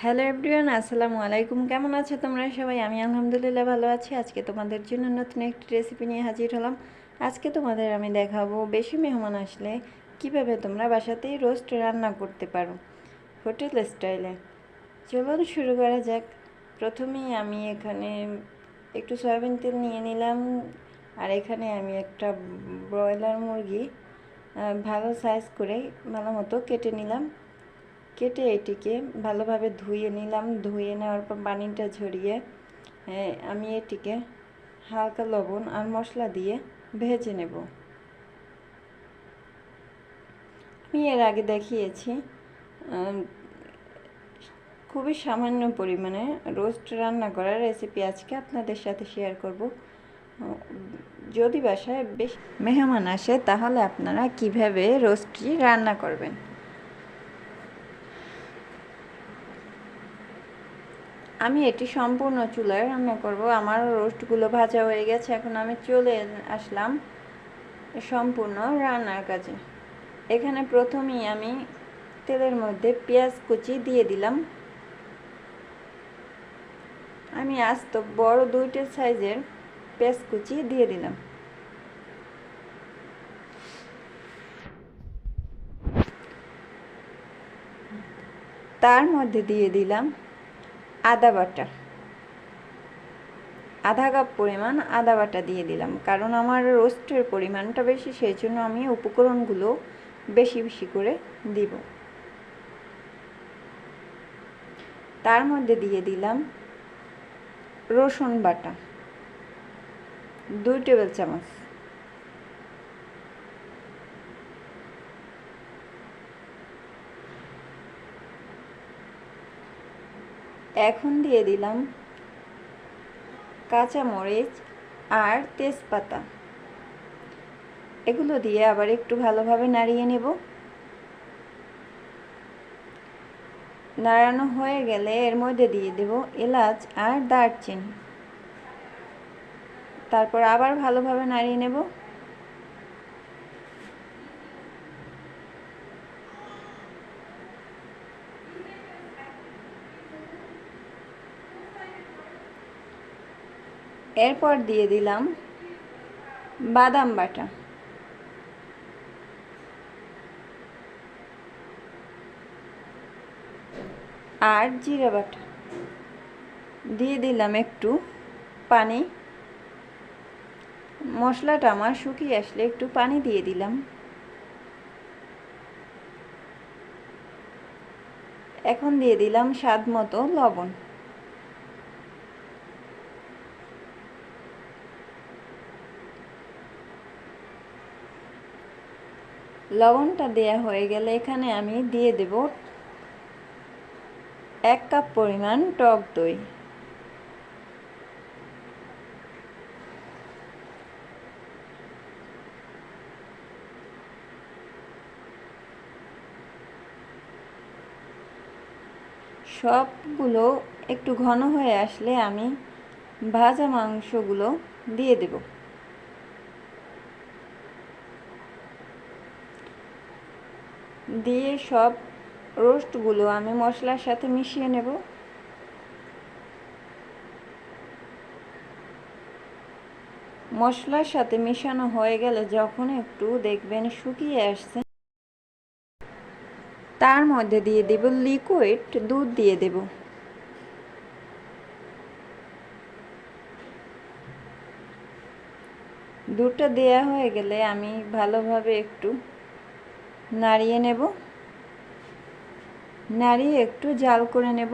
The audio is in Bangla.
হ্যালো এভরিওয়ান, আসসালামু আলাইকুম। কেমন আছো তোমরা সবাই? আমি আলহামদুলিল্লাহ ভালো আছি। আজকে তোমাদের জন্য নতুন একটি রেসিপি নিয়ে হাজির হলাম। আজকে তোমাদের আমি দেখাবো বেশি মেহমান আসলে কিভাবে তোমরা বাসাতেই রোস্ট রান্না করতে পারো হোটেল স্টাইলে। চলুন শুরু করা যাক। প্রথমেই আমি এখানে একটু সয়াবিন তেল নিয়ে নিলাম, আর এখানে আমি একটা ব্রয়লার মুরগি ভালো সাইজ করে ভালো মতো কেটে নিলাম। কেটে এটিকে ভালোভাবে ধুয়ে নিলাম। ধুয়ে নেওয়ার পর পানিটা ঝরিয়ে আমি এটিকে হালকা লবণ আর মশলা দিয়ে ভেজে নেব। আমি এর আগে দেখিয়েছি খুবই সামান্য পরিমাণে রোস্ট রান্না করার রেসিপি আজকে আপনাদের সাথে শেয়ার করব। যদি বাসায় বেশ মেহমান আসে তাহলে আপনারা কিভাবে রোস্টটি রান্না করবেন। আমি এটি সম্পূর্ণ চুলায় রান্না করব। আমার রোস্টগুলো ভাজা হয়ে গেছে, এখন আমি চলে আসলাম সম্পূর্ণ রান্নার কাজে। এখানে প্রথমেই আমি তেলের মধ্যে পেঁয়াজ কুচি দিয়ে দিলাম। আমি আস্ত বড় দুইটা সাইজের পেঁয়াজ কুচি দিয়ে দিলাম। তার মধ্যে দিয়ে দিলাম আদা বাটা, আধা কাপ পরিমাণ আদা বাটা দিয়ে দিলাম, কারণ আমার রোস্টের পরিমাণটা বেশি, সেই জন্য আমি উপকরণগুলো বেশি বেশি করে দিব। তার মধ্যে দিয়ে দিলাম রসুন বাটা 2 টেবিল চামচ। এখন দিয়ে দিলাম কাঁচামরিচ আর তেজপাতা। এগুলো দিয়ে আবার একটু ভালোভাবে নাড়িয়ে নেব। নাড়ানো হয়ে গেলে এর মধ্যে দিয়ে দেব এলাচ আর দারচিনি। তারপর আবার ভালোভাবে নাড়িয়ে নেব। এরপর দিয়ে দিলাম বাদাম বাটা, আর জিরা বাটা। দিয়ে দিলাম একটু পানি। মশলাটা আমার শুকিয়ে আসলে একটু পানি দিয়ে দিলাম। এখন দিয়ে দিলাম স্বাদ মতো লবণ। লবণটা দেয়া হয়ে গেলে এখানে আমি দিয়ে দেব 1 কাপ পরিমাণ টক দই। সবগুলো একটু ঘন হয়ে আসলে আমি ভাজা মাংসগুলো দিয়ে দেব। দিয়ে সব রোস্টগুলো আমি মশলার সাথে মিশিয়ে নেব। মশলার সাথে মিশানো হয়ে গেলে যখন একটু দেখবেন শুকিয়ে আসছে, তার মধ্যে দিয়ে দেব লিকুইড দুধ দিয়ে দেব। দুধটা দেয়া হয়ে গেলে আমি ভালোভাবে একটু নাড়িয়ে নেব। নাড়িয়ে একটু জাল করে নেব।